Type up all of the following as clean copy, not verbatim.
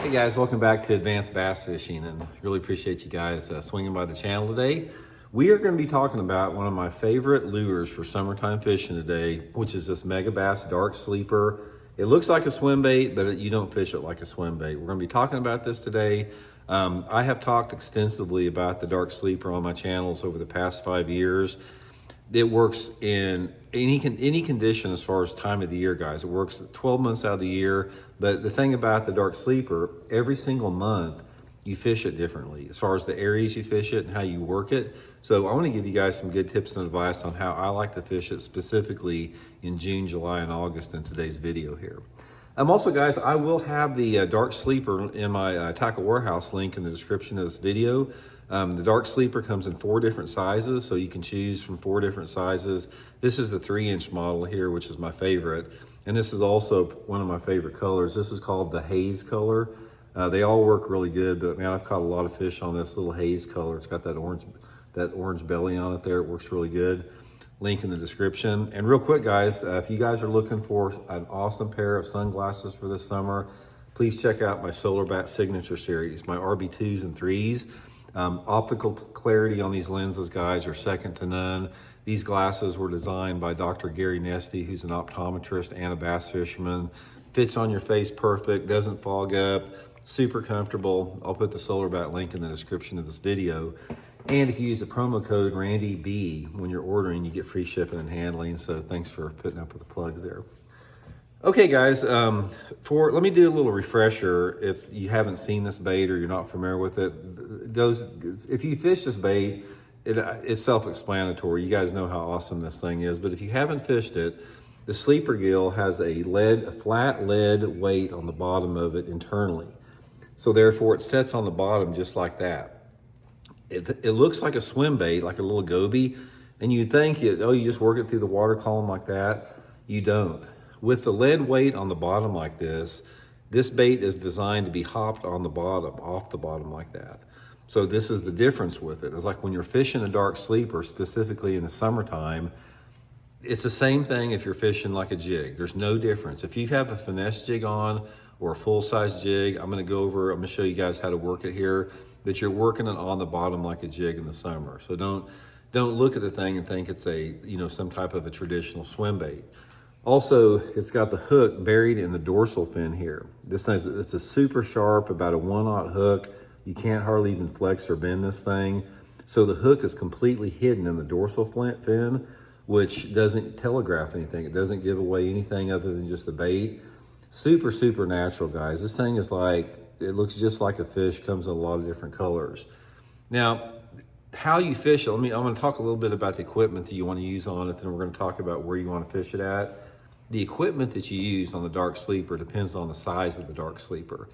Hey guys, welcome back to Advanced Bass Fishing, and really appreciate you guys swinging by the channel today. We are going to be talking about one of my favorite lures for summertime fishing today, which is this Mega Bass Dark Sleeper. It looks like a swim bait, but you don't fish it like a swim bait. We're going to be talking about this today. I have talked extensively about the Dark Sleeper on my channels over the past 5 years. It works in any condition as far as time of the year, guys. It works 12 months out of the year. But the thing about the Dark Sleeper, every single month you fish it differently as far as the areas you fish it and how you work it. So I want to give you guys some good tips and advice on how I like to fish it specifically in June, July, and August in today's video here. Also, guys, I will have the Dark Sleeper in my Tackle Warehouse link in the description of this video. The Dark Sleeper comes in 4 different sizes, so you can choose from 4 different sizes. This is the 3-inch model here, which is my favorite. And this is also one of my favorite colors. This is called the haze color. They all work really good, but man, I've caught a lot of fish on this little haze color. It's got that orange belly on it there. It works really good. Link in the description. And real quick, guys, if you guys are looking for an awesome pair of sunglasses for this summer, please check out my Solar Bat Signature Series, my RB2s and 3s. Optical clarity on these lenses, guys, are second to none. These glasses were designed by Dr. Gary Nesty, who's an optometrist and a bass fisherman. Fits on your face perfect, doesn't fog up, super comfortable. I'll put the Solar Bat link in the description of this video. And if you use the promo code RandyB when you're ordering, you get free shipping and handling. So thanks for putting up with the plugs there. Okay, guys, let me do a little refresher if you haven't seen this bait or you're not familiar with it. If you fish this bait, it's self-explanatory. You guys know how awesome this thing is. But if you haven't fished it, the sleeper gill has a flat lead weight on the bottom of it internally. So therefore, it sets on the bottom just like that. It looks like a swim bait, like a little goby, and you'd think, you just work it through the water column like that. You don't. With the lead weight on the bottom like this bait is designed to be hopped on the bottom, off the bottom like that. So this is the difference with it. It's like when you're fishing a Dark Sleeper, specifically in the summertime, it's the same thing if you're fishing like a jig. There's no difference. If you have a finesse jig on or a full-size jig, I'm going to show you guys how to work it here, but you're working it on the bottom like a jig in the summer. So don't look at the thing and think it's some type of a traditional swim bait. Also, it's got the hook buried in the dorsal fin here. This thing, it's a super sharp, about a 1/0 hook. You can't hardly even flex or bend this thing. So the hook is completely hidden in the dorsal fin, which doesn't telegraph anything. It doesn't give away anything other than just the bait. Super, super natural, guys. This thing is it looks just like a fish, comes in a lot of different colors. Now, how you fish it, I'm going to talk a little bit about the equipment that you want to use on it, then we're going to talk about where you want to fish it at. The equipment that you use on the Dark Sleeper depends on the size of the Dark Sleeper.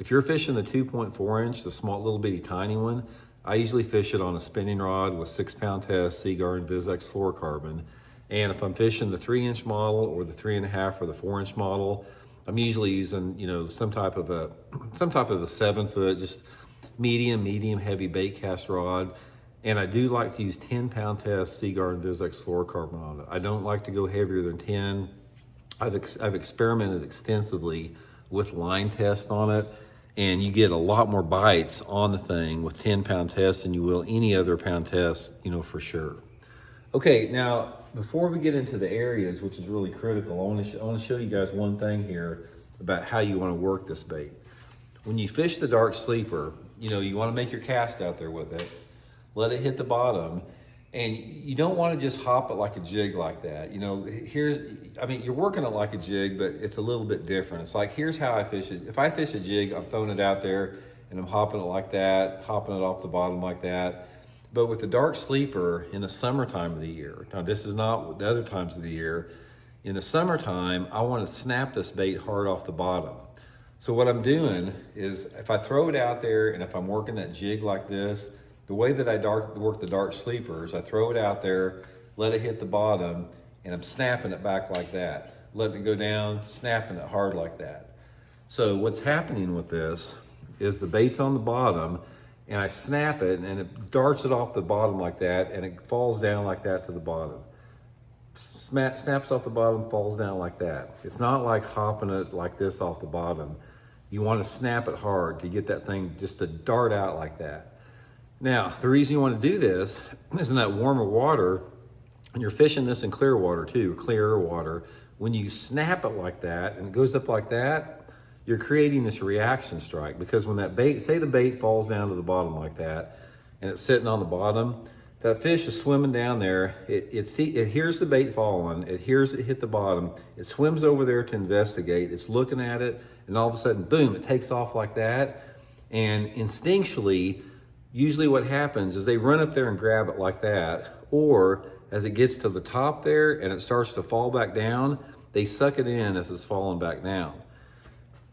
If you're fishing the 2.4-inch, the small little bitty tiny one, I usually fish it on a spinning rod with 6-pound test, Seaguar and Vizex fluorocarbon. And if I'm fishing the 3-inch model or the 3.5 or the 4-inch model, I'm usually using, some type of a 7-foot, just medium heavy bait cast rod. And I do like to use 10-pound test Seaguar and Vizex fluorocarbon on it. I don't like to go heavier than 10. I've experimented extensively with line test on it, and you get a lot more bites on the thing with 10-pound test than you will any other pound test, for sure. Okay, now before we get into the areas, which is really critical, I want to show you guys one thing here about how you want to work this bait. When you fish the Dark Sleeper, you want to make your cast out there with it, let it hit the bottom, and you don't want to just hop it like a jig like that. You're working it like a jig, but it's a little bit different. It's like, here's how I fish it. If I fish a jig, I'm throwing it out there and I'm hopping it like that, hopping it off the bottom like that. But with the Dark Sleeper in the summertime of the year, now this is not the other times of the year, in the summertime, I want to snap this bait hard off the bottom. So what I'm doing is, if I throw it out there and if I'm working that jig like this, the way that I work the Dark Sleeper is I throw it out there, let it hit the bottom, and I'm snapping it back like that. Letting it go down, snapping it hard like that. So what's happening with this is the bait's on the bottom, and I snap it, and it darts it off the bottom like that, and it falls down like that to the bottom. Snaps off the bottom, falls down like that. It's not like hopping it like this off the bottom. You want to snap it hard to get that thing just to dart out like that. Now, the reason you want to do this is in that warmer water, and you're fishing this in clear water too, clearer water. When you snap it like that and it goes up like that, you're creating this reaction strike, because when that bait, say the bait falls down to the bottom like that, and it's sitting on the bottom, that fish is swimming down there. It hears the bait falling, it hears it hit the bottom, it swims over there to investigate, it's looking at it, and all of a sudden, boom, it takes off like that. And instinctually, usually what happens is they run up there and grab it like that, or as it gets to the top there and it starts to fall back down, they suck it in as it's falling back down.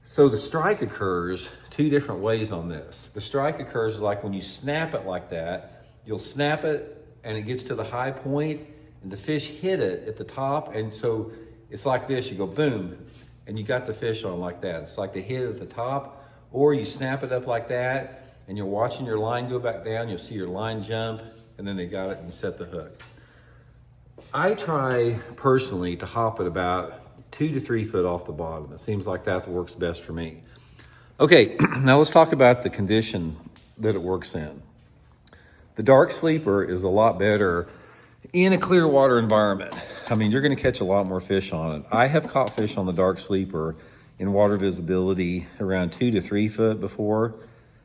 So the strike occurs two different ways on this. The strike occurs like when you snap it like that, you'll snap it and it gets to the high point and the fish hit it at the top. And so it's like this, you go boom, and you got the fish on like that. It's like they hit it at the top, or you snap it up like that and you're watching your line go back down, you'll see your line jump, and then they got it and you set the hook. I try personally to hop it about 2 to 3 foot off the bottom. It seems like that works best for me. Okay, now let's talk about the condition that it works in. The dark sleeper is a lot better in a clear water environment. I mean, you're gonna catch a lot more fish on it. I have caught fish on the dark sleeper in water visibility around 2 to 3 foot before,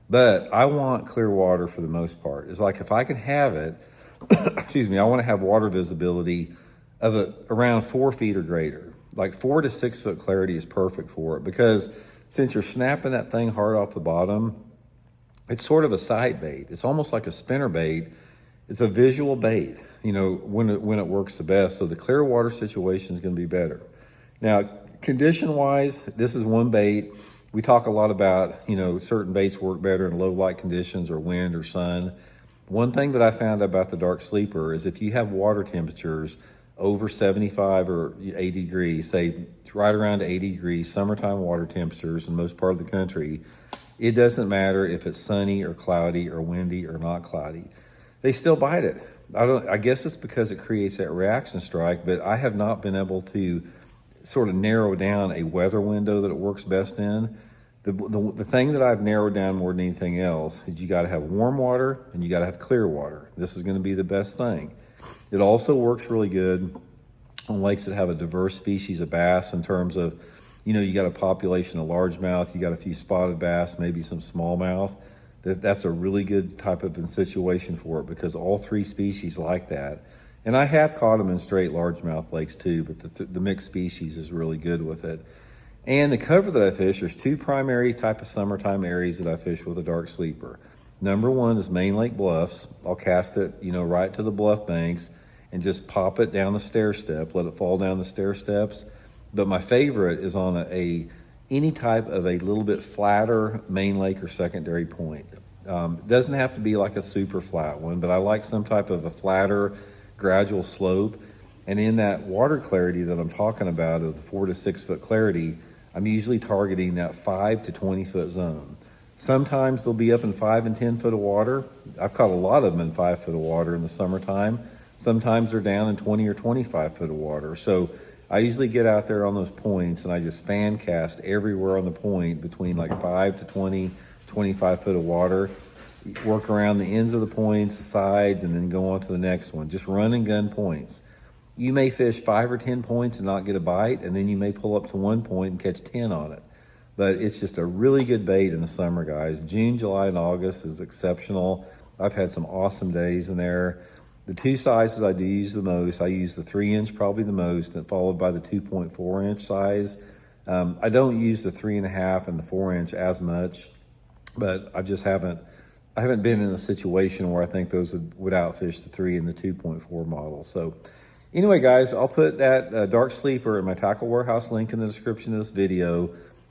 but I want clear water for the most part. It's like if I could have it, excuse me, I wanna have water visibility of around 4 feet or greater. Like 4 to 6 foot clarity is perfect for it, because since you're snapping that thing hard off the bottom, it's sort of a side bait. It's almost like a spinner bait. It's a visual bait, you know, when it works the best. So the clear water situation is gonna be better. Now, condition-wise, this is one bait. We talk a lot about, you know, certain baits work better in low light conditions or wind or sun. One thing that I found about the dark sleeper is if you have water temperatures over 75 or 80 degrees, say right around 80 degrees, summertime water temperatures in most part of the country, it doesn't matter if it's sunny or cloudy or windy or not cloudy. They still bite it. I guess it's because it creates that reaction strike, but I have not been able to sort of narrow down a weather window that it works best in. The thing that I've narrowed down more than anything else is you gotta have warm water and you gotta have clear water. This is gonna be the best thing. It also works really good on lakes that have a diverse species of bass in terms of, you know, you got a population of largemouth, you got a few spotted bass, maybe some smallmouth. That's a really good type of situation for it, because all 3 species like that. And I have caught them in straight largemouth lakes too, but the mixed species is really good with it. And the cover that I fish, there's 2 primary type of summertime areas that I fish with a dark sleeper. Number 1 is main lake bluffs. I'll cast it, you know, right to the bluff banks and just pop it down the stair step, let it fall down the stair steps. But my favorite is on any type of a little bit flatter main lake or secondary point. It doesn't have to be like a super flat one, but I like some type of a flatter, gradual slope. And in that water clarity that I'm talking about of the 4 to 6 foot clarity, I'm usually targeting that 5 to 20 foot zone. Sometimes they'll be up in 5 and 10 foot of water. I've caught a lot of them in 5 foot of water in the summertime. Sometimes they're down in 20 or 25 foot of water. So I usually get out there on those points and I just fan cast everywhere on the point between like 5 to 20, 25 foot of water, work around the ends of the points, the sides, and then go on to the next one. Just run and gun points. You may fish 5 or 10 points and not get a bite, and then you may pull up to 1 point and catch 10 on it. But it's just a really good bait in the summer, guys. June, July, and August is exceptional. I've had some awesome days in there. The 2 sizes I do use the most, I use the 3-inch probably the most, and followed by the 2.4-inch size. I don't use the 3.5 and the 4-inch as much, but I haven't been in a situation where I think those would outfish the 3 and the 2.4 model. So anyway, guys, I'll put that dark sleeper in my Tackle Warehouse link in the description of this video.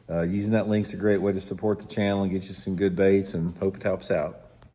Using that link's a great way to support the channel and get you some good baits, and hope it helps out.